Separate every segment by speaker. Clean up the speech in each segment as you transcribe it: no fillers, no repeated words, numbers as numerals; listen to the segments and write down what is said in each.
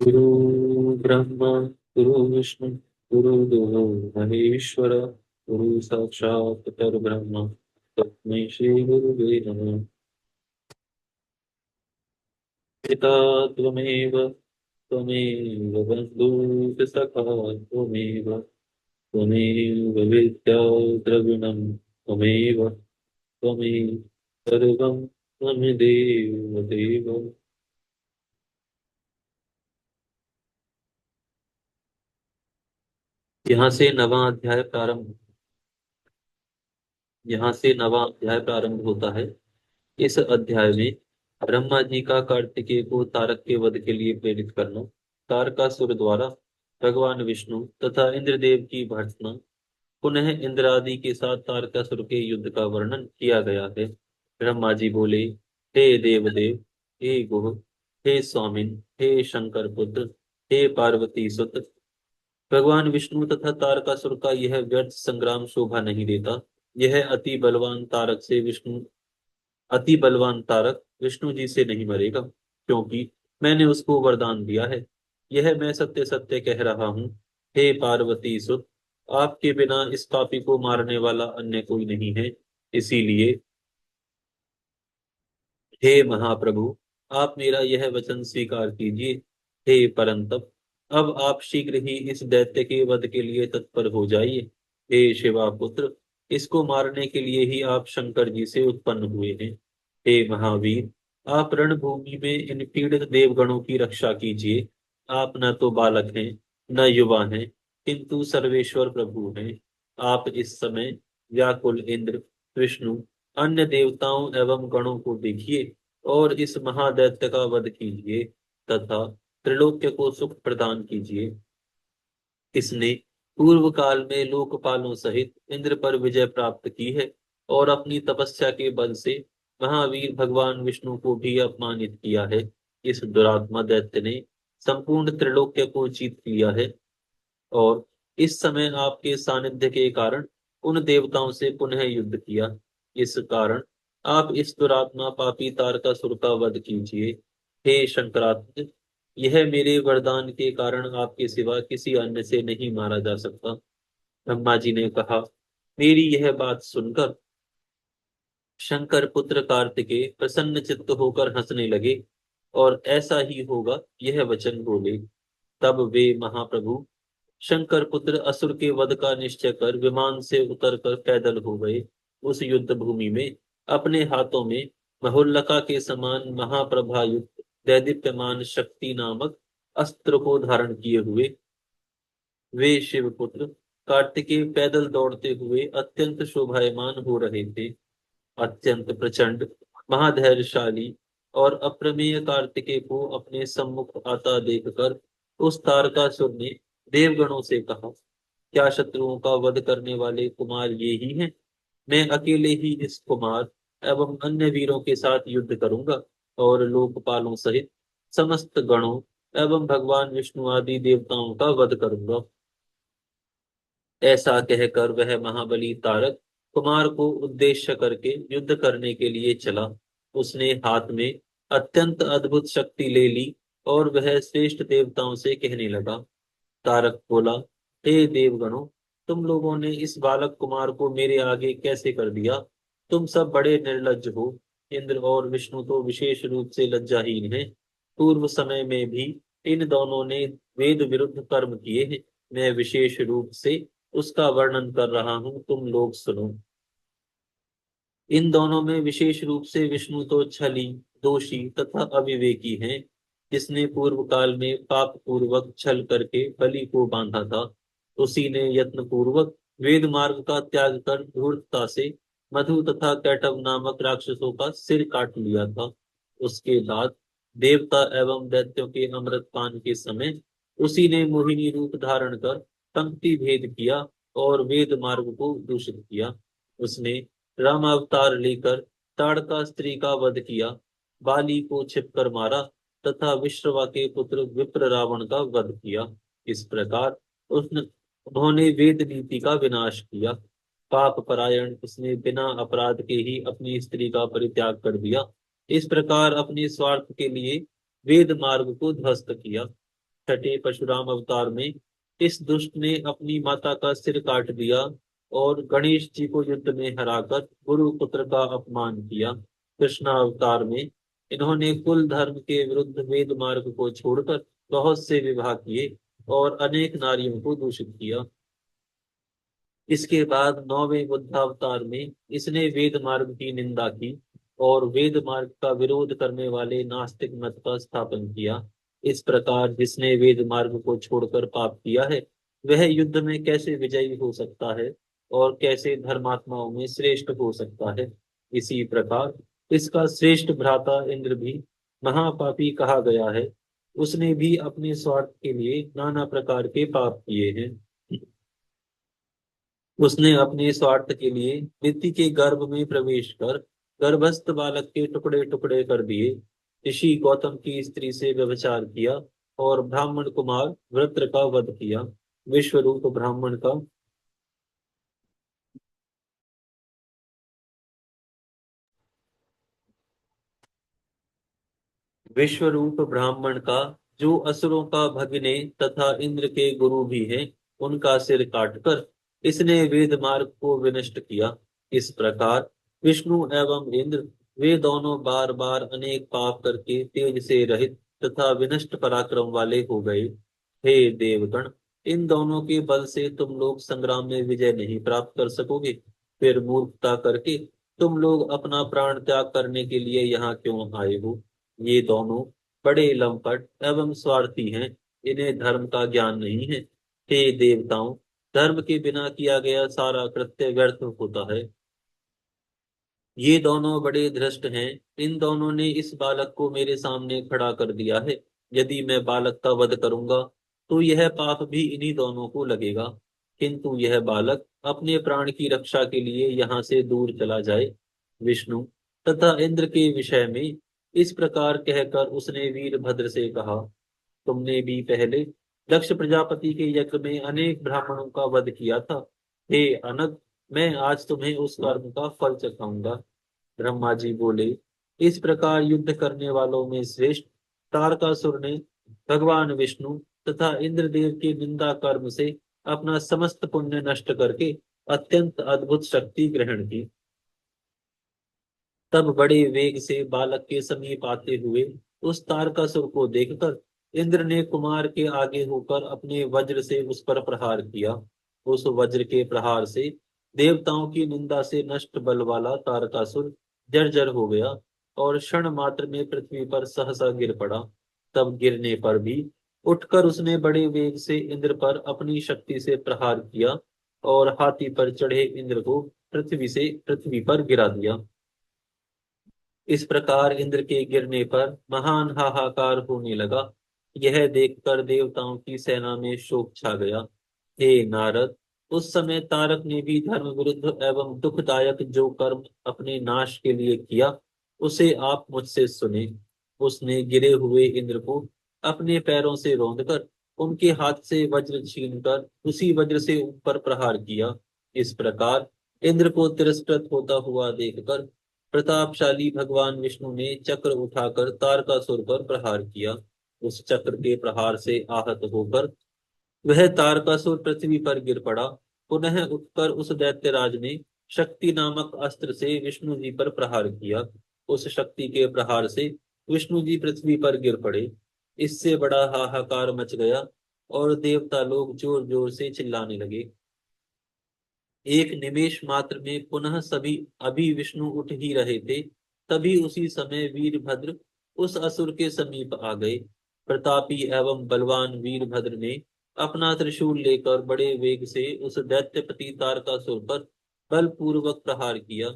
Speaker 1: गुरु ब्रह्मा गुरु विष्णु गुरुदेवो महेश्वर गुरु साक्षात् परब्रह्म तस्मै श्री गुरुवे नमः। पिता त्वमेव त्वमेव बन्धुः सखा त्वमेव त्वमेव विद्या द्रविणं त्वमेव त्वमेव सर्वं त्वमेव देव। यहाँ से नवा अध्याय प्रारंभ यहाँ से नवा अध्याय प्रारंभ होता है। इस अध्याय में ब्रह्मा जी का कार्तिकेय को तारक के वध के लिए प्रेरित करना, तारकासुर द्वारा भगवान विष्णु तथा इंद्रदेव की भर्त्सना, पुनः इंद्र आदि के साथ तारकासुर के युद्ध का वर्णन किया गया है। ब्रह्मा जी बोले, हे देवदेव, हे गुह, हे स्वामिन, हे शंकर पुत्र, हे पार्वती सुत, भगवान विष्णु तथा तारकासुर का यह व्यर्थ संग्राम शोभा नहीं देता। यह अति बलवान तारक विष्णु जी से नहीं मरेगा, क्योंकि मैंने उसको वरदान दिया है। यह मैं सत्य सत्य कह रहा हूँ। हे पार्वती सुत, आपके बिना इस पापी को मारने वाला अन्य कोई नहीं है। इसीलिए हे महाप्रभु, आप मेरा यह वचन स्वीकार कीजिए। हे परंतप, अब आप शीघ्र ही इस दैत्य के वध के लिए तत्पर हो जाइए। हे शिवा पुत्र, इसको मारने के लिए ही आप शंकर जी से उत्पन्न हुए हैं। हे महावीर, आप रणभूमि में इन पीड़ित देवगणों की रक्षा कीजिए। आप न तो बालक हैं, न युवा हैं, किंतु सर्वेश्वर प्रभु हैं। आप इस समय व्याकुल इंद्र, विष्णु, अन्य देवताओं एवं गणों को देखिए और इस महादैत्य का वध कीजिए तथा त्रिलोक्य को सुख प्रदान कीजिए। इसने पूर्व काल में लोकपालों सहित इंद्र पर विजय प्राप्त की है और अपनी तपस्या के बल से महावीर भगवान विष्णु को भी अपमानित किया है। इस दुरात्मा दैत्य ने संपूर्ण त्रिलोक्य को जीत लिया है और इस समय आपके सानिध्य के कारण उन देवताओं से पुनः युद्ध किया। इस कारण आप इस दुरात्मा पापी तारकासुर का वध कीजिए। हे शंकरात्मज, यह मेरे वरदान के कारण आपके सिवा किसी अन्य से नहीं मारा जा सकता। ब्रह्मा जी ने कहा, मेरी यह बात सुनकर शंकर पुत्र कार्तिकेय प्रसन्न चित्त होकर हंसने लगे और ऐसा ही होगा यह वचन बोले। तब वे महाप्रभु शंकर पुत्र असुर के वध का निश्चय कर विमान से उतरकर पैदल हो गए। उस युद्ध भूमि में अपने हाथों में महुल्लका के समान महाप्रभायुक्त दैदीप्यमान शक्ति नामक अस्त्र को धारण किए हुए वे शिवपुत्र कार्तिकेय पैदल दौड़ते हुए अत्यंत शोभायमान हो रहे थे। अत्यंत प्रचंड, महाधैर्यशाली और अप्रमेय कार्तिकेय को अपने सम्मुख आता देखकर उस तारकासुर ने देवगणों से कहा, क्या शत्रुओं का वध करने वाले कुमार ये ही हैं? मैं अकेले ही इस कुमार एवं अन्य वीरों के साथ युद्ध करूंगा और लोकपालों सहित समस्त गणों एवं भगवान विष्णु आदि देवताओं का वध करूंगा। ऐसा कहकर वह महाबली तारक कुमार को उद्देश्य करके युद्ध करने के लिए चला। उसने हाथ में अत्यंत अद्भुत शक्ति ले ली और वह श्रेष्ठ देवताओं से कहने लगा। तारक बोला, हे देवगणों, तुम लोगों ने इस बालक कुमार को मेरे आगे कैसे कर दिया? तुम सब बड़े निर्लज्ज हो। इंद्र और विष्णु तो विशेष रूप से लज्जाहीन हैं। पूर्व समय में भी इन दोनों ने वेद विरुद्ध कर्म किए हैं। मैं विशेष रूप से उसका वर्णन कर रहा हूं, तुम लोग सुनो। इन दोनों में विशेष रूप से विष्णु तो छली, दोषी तथा अविवेकी हैं, जिसने पूर्व काल में पाप पूर्वक छल करके बलि को बांधा था। उसी ने यत्न पूर्वक वेद मार्ग का त्याग कर धूर्तता से मधु तथा कैटव नामक राक्षसों का सिर काट लिया था। उसके बाद देवता एवं दैत्यों के अमृत पान के समय उसी ने मोहिनी रूप धारण कर पंक्ति भेद किया और वेद मार्ग को दूषित किया। उसने राम अवतार लेकर ताड़का स्त्री का वध किया, बाली को छिपकर मारा तथा विश्रवा के पुत्र विप्र रावण का वध किया। इस प्रकार उसने उन्होंने वेद नीति का विनाश किया। पाप परायण उसने बिना अपराध के ही अपनी स्त्री का परित्याग कर दिया। इस प्रकार अपने स्वार्थ के लिए वेद मार्ग को ध्वस्त किया। छठे परशुराम अवतार में इस दुष्ट ने अपनी माता का सिर काट दिया और गणेश जी को युद्ध में हराकर गुरु पुत्र का अपमान किया। कृष्णा अवतार में इन्होंने कुल धर्म के विरुद्ध वेद मार्ग को छोड़कर बहुत से विवाह किए और अनेक नारियों को दूषित किया। इसके बाद नौवें बुद्धावतार में इसने वेद मार्ग की निंदा की और वेद मार्ग का विरोध करने वाले नास्तिक मत का स्थापन किया। इस प्रकार जिसने वेद मार्ग को छोड़कर पाप किया है, वह युद्ध में कैसे विजयी हो सकता है और कैसे धर्मात्माओं में श्रेष्ठ हो सकता है। इसी प्रकार इसका श्रेष्ठ भ्राता इंद्र भी महापापी कहा गया है। उसने भी अपने स्वार्थ के लिए नाना प्रकार के पाप किए हैं। उसने अपने स्वार्थ के लिए नीति के गर्भ में प्रवेश कर गर्भस्थ बालक के टुकड़े टुकड़े कर दिए, ऋषि गौतम की स्त्री से व्यभिचार किया और ब्राह्मण कुमार वृत्र का वध किया। विश्वरूप ब्राह्मण का विश्वरूप ब्राह्मण का जो असुरों का भगिने तथा इंद्र के गुरु भी हैं, उनका सिर काटकर इसने वेद मार्ग को विनष्ट किया। इस प्रकार विष्णु एवं इंद्र वे दोनों बार बार अनेक पाप करके तेज से रहित तथा विनष्ट पराक्रम वाले हो गए। हे देवगण, इन दोनों के बल से तुम लोग संग्राम में विजय नहीं प्राप्त कर सकोगे। फिर मूर्खता करके तुम लोग अपना प्राण त्याग करने के लिए यहाँ क्यों आए हो? ये दोनों बड़े लंपट एवं स्वार्थी हैं। इन्हें धर्म का ज्ञान नहीं है। हे देवताओं, धर्म के बिना किया गया सारा कृत्य व्यर्थ होता है। ये दोनों बड़े धृष्ट हैं। इन दोनों ने इस बालक को मेरे सामने खड़ा कर दिया है। यदि मैं बालक का वध करूंगा तो यह पाप भी इन्हीं दोनों को लगेगा, किंतु यह बालक अपने प्राण की रक्षा के लिए यहाँ से दूर चला जाए। विष्णु तथा इंद्र के विषय में इस प्रकार कहकर उसने वीरभद्र से कहा, तुमने भी पहले दक्ष प्रजापति के यज्ञ में अनेक ब्राह्मणों का वध किया था। हे अनग, मैं आज तुम्हें उस कर्म का फल चखाऊंगा। ब्रह्मा जी बोले, इस प्रकार युद्ध करने वालों में श्रेष्ठ तारकासुर ने भगवान विष्णु तथा इंद्रदेव के निंदा कर्म से अपना समस्त पुण्य नष्ट करके अत्यंत अद्भुत शक्ति ग्रहण की। तब बड़े वेग से बालक के समीप आते हुए उस तारकासुर को देखकर इंद्र ने कुमार के आगे होकर अपने वज्र से उस पर प्रहार किया। उस वज्र के प्रहार से देवताओं की निंदा से नष्ट बल वाला तारकासुर जर्जर हो गया और क्षण मात्र में पृथ्वी पर सहसा गिर पड़ा। तब गिरने पर भी उठकर उसने बड़े वेग से इंद्र पर अपनी शक्ति से प्रहार किया और हाथी पर चढ़े इंद्र को पृथ्वी पर गिरा दिया। इस प्रकार इंद्र के गिरने पर महान हाहाकार होने लगा। यह देखकर देवताओं की सेना में शोक छा गया। हे नारद, उस समय तारक ने भी धर्म विरुद्ध एवं दुखदायक जो कर्म अपने नाश के लिए किया, उसे आप मुझसे सुने। उसने गिरे हुए इंद्र को अपने पैरों से रौंदकर उनके हाथ से वज्र छीनकर उसी वज्र से ऊपर प्रहार किया। इस प्रकार इंद्र को तिरस्कृत होता हुआ देखकर प्रतापशाली भगवान विष्णु ने चक्र उठाकर तारकासुर पर प्रहार किया। उस चक्र के प्रहार से आहत होकर वह तारकासुर पृथ्वी पर गिर पड़ा। पुनः उठकर उस दैत्यराज ने शक्ति नामक अस्त्र से विष्णु जी पर प्रहार किया। उस शक्ति के प्रहार से विष्णु जी पृथ्वी पर गिर पड़े। इससे बड़ा हाहाकार मच गया और देवता लोग जोर जोर से चिल्लाने लगे। एक निमेष मात्र में पुनः सभी, अभी विष्णु उठ ही रहे थे, तभी उसी समय वीरभद्र उस असुर के समीप आ गए। प्रतापी एवं बलवान वीरभद्र ने अपना त्रिशूल लेकर बड़े वेग से उस दैत्यपति तारकासुर पर बलपूर्वक प्रहार किया।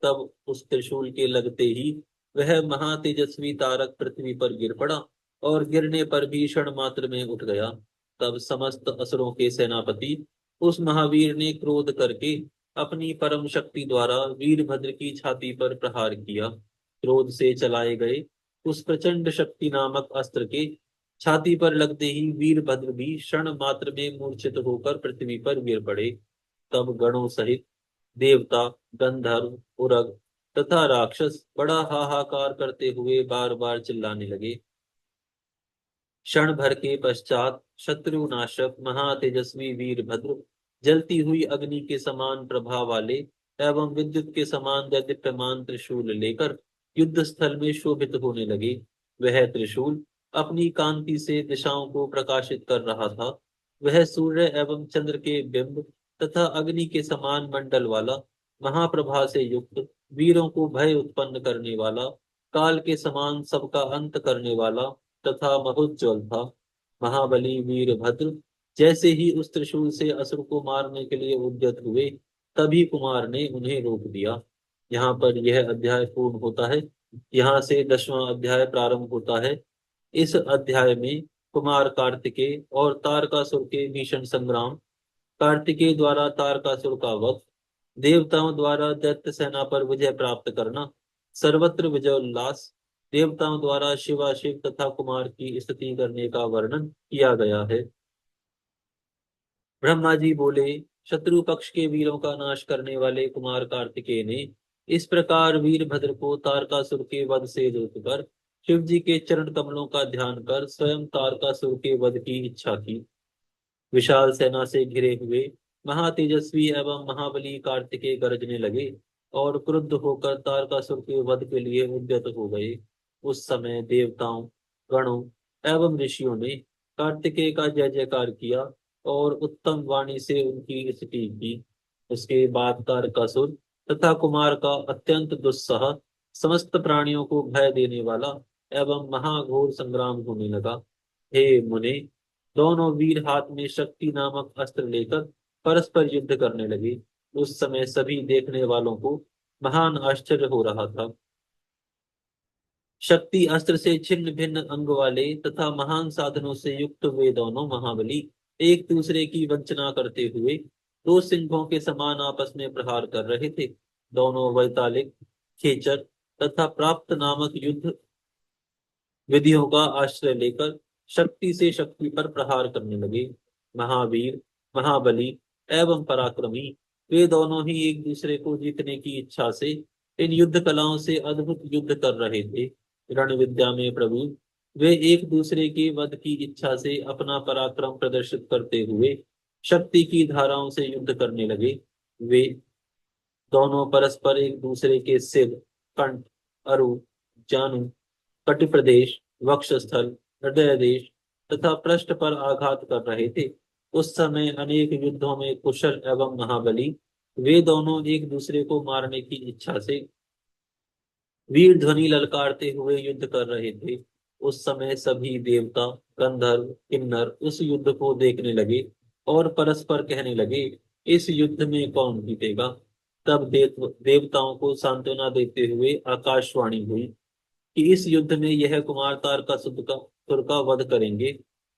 Speaker 1: तब उस त्रिशूल के लगते ही वह महातेजस्वी तारक पृथ्वी पर गिर पड़ा और गिरने पर भी क्षण मात्र में उठ गया। तब समस्त असुरों के सेनापति उस महावीर ने क्रोध करके अपनी परम शक्ति द्वारा वीरभद्र की छाती पर प्रहार किया। क्रोध से चलाए गए उस प्रचंड शक्ति नामक अस्त्र के छाती पर लगते ही वीरभद्र भी क्षण मात्र में मूर्छित होकर पृथ्वी पर गिर पड़े। तब गणों सहित देवता, गंधर्व, उरग तथा राक्षस बड़ा हाहाकार करते हुए बार बार चिल्लाने लगे। क्षण भर के पश्चात शत्रुनाशक महातेजस्वी वीरभद्र जलती हुई अग्नि के समान प्रभा वाले एवं विद्युत के समान दैदीप्यमान त्रिशूल लेकर युद्ध स्थल में शोभित होने लगे। वह त्रिशूल अपनी कांति से दिशाओं को प्रकाशित कर रहा था। वह सूर्य एवं चंद्र के बिंब तथा अग्नि के समान मंडल वाला, महाप्रभा से युक्त, वीरों को भय उत्पन्न करने वाला, काल के समान सबका अंत करने वाला तथा महोज्ज्वल था। महाबली वीरभद्र जैसे ही उस त्रिशूल से असुर को मारने के लिए उद्यत हुए, तभी कुमार ने उन्हें रोक दिया। यहाँ पर यह अध्याय पूर्ण होता है। यहाँ से 10वां अध्याय प्रारंभ होता है। इस अध्याय में कुमार कार्तिकेय और तारकासुर के भीषण संग्राम, कार्तिकेय द्वारा तारकासुर का वध, देवताओं द्वारा दैत्य सेना पर विजय प्राप्त करना, सर्वत्र विजयोल्लास, देवताओं द्वारा शिवाशिव तथा कुमार की स्तुति करने का वर्णन किया गया है। ब्रह्मा जी बोले, शत्रु पक्ष के वीरों का नाश करने वाले कुमार कार्तिकेय ने इस प्रकार वीरभद्र को तारकासुर के वध से रोककर शिव जी के चरण कमलों का ध्यान कर स्वयं तारकासुर के वध की इच्छा की। विशाल सेना से घिरे हुए महातेजस्वी एवं महाबली कार्तिकेय गरजने लगे और क्रुद्ध होकर तारकासुर के वध के लिए उद्यत हो गए। उस समय देवताओं, गणों एवं ऋषियों ने कार्तिकेय का जय जयकार किया और उत्तम वाणी से उनकी स्तुति की। उसके बाद तारकासुर तथा कुमार का अत्यंत दुस्सह, समस्त प्राणियों को भय देने वाला एवं महाघोर संग्राम होने लगा। हे मुने, दोनों वीर हाथ में शक्ति नामक अस्त्र लेकर परस्पर युद्ध करने लगे। उस समय सभी देखने वालों को महान आश्चर्य हो रहा था। शक्ति अस्त्र से छिन्न भिन्न अंग वाले तथा महान साधनों से युक्त वे दोनों महाबली एक दूसरे की वंचना करते हुए दो सिंहों के समान आपस में प्रहार कर रहे थे। दोनों वैतालिक, खेचर तथा प्राप्त नामक युद्ध विधियों का आश्रय लेकर शक्ति से शक्ति पर प्रहार करने लगे। महावीर, महाबली एवं पराक्रमी वे दोनों ही एक दूसरे को जीतने की इच्छा से इन युद्ध कलाओं से अद्भुत युद्ध कर रहे थे। रण विद्या में प्रवीण वे एक दूसरे के वध की इच्छा से अपना पराक्रम प्रदर्शित करते हुए शक्ति की धाराओं से युद्ध करने लगे। वे दोनों परस्पर एक दूसरे के सिर, कंठ, अरु, जानु, कटि प्रदेश, वक्षस्थल, हृदय देश तथा पृष्ठ पर आघात कर रहे थे। उस समय अनेक युद्धों में कुशल एवं महाबली वे दोनों एक दूसरे को मारने की इच्छा से वीर ध्वनि ललकारते हुए युद्ध कर रहे थे। उस समय सभी देवता, गंधर्व, किन्नर उस युद्ध को देखने लगे और परस्पर कहने लगे, इस युद्ध में कौन जीतेगा। तब देवताओं को सांत्वना देते हुए आकाशवाणी हुई कि इस युद्ध में यह कुमार तारकासुर का सुर का वध करेंगे।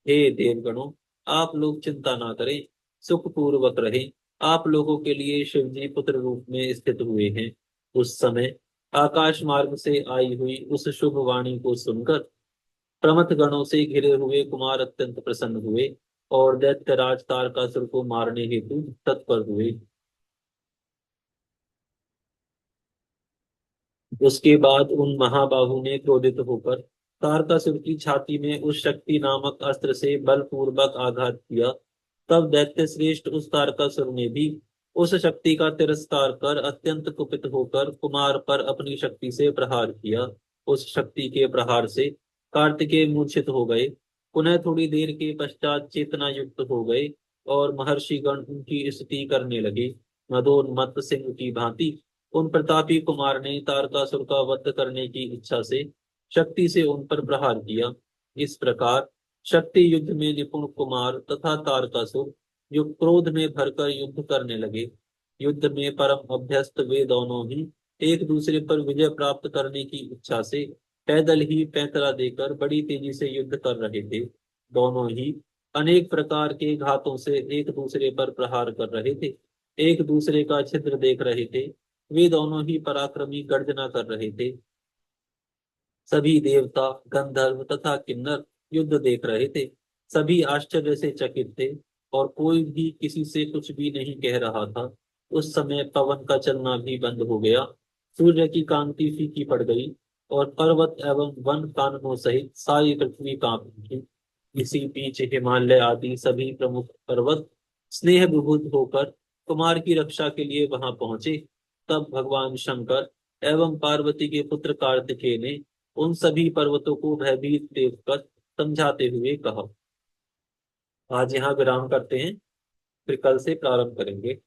Speaker 1: हे देवगणों, आप लोग चिंता ना करें, सुख पूर्वक रहें। आप लोगों के लिए शिव जी पुत्र रूप में स्थित हुए हैं। उस समय आकाश मार्ग से आई हुई उस शुभ वाणी को सुनकर प्रमथ गणों से घिरे हुए कुमार अत्यंत प्रसन्न हुए और दैत्यराज तारकासुर को मारने हेतु तत्पर हुए। उसके बाद उन महाबाहु ने क्रोधित होकर तारकासुर की छाती में उस शक्ति नामक अस्त्र से बलपूर्वक आघात किया। तब दैत्य श्रेष्ठ उस तारकासुर ने भी उस शक्ति का तिरस्कार कर अत्यंत कुपित होकर कुमार पर अपनी शक्ति से प्रहार किया। उस शक्ति के प्रहार से कार्तिकेय मूर्छित हो गए, पुनः थोड़ी देर के पश्चात चेतना युक्त हो गए और महर्षि गण उनकी स्तुति करने लगे। मदोन्मत्त सिंह की भांति उन प्रतापी कुमार ने तारकासुर का वध करने की इच्छा से शक्ति से उन पर प्रहार किया। इस प्रकार शक्ति युद्ध में निपुण कुमार तथा तारकासुर जो क्रोध में भरकर युद्ध करने लगे। युद्ध में परम अभ्यस्त वे दोनों ही एक दूसरे पर विजय प्राप्त करने की इच्छा से पैदल ही पैंतरा देकर बड़ी तेजी से युद्ध कर रहे थे। दोनों ही अनेक प्रकार के घातों से एक दूसरे पर प्रहार कर रहे थे, एक दूसरे का छिद्र देख रहे थे। वे दोनों ही पराक्रमी गर्जना कर रहे थे। सभी देवता, गंधर्व तथा किन्नर युद्ध देख रहे थे। सभी आश्चर्य से चकित थे और कोई भी किसी से कुछ भी नहीं कह रहा था। उस समय पवन का चलना भी बंद हो गया, सूर्य की कांति फीकी पड़ गई और पर्वत एवं वन काननों सहित सारी पृथ्वी कांप उठी। इसी बीच हिमालय आदि सभी प्रमुख पर्वत स्नेह विभूत होकर कुमार की रक्षा के लिए वहां पहुंचे। तब भगवान शंकर एवं पार्वती के पुत्र कार्तिकेय ने उन सभी पर्वतों को भयभीत देखकर समझाते हुए कहा। आज यहाँ विराम करते हैं, फिर कल से प्रारंभ करेंगे।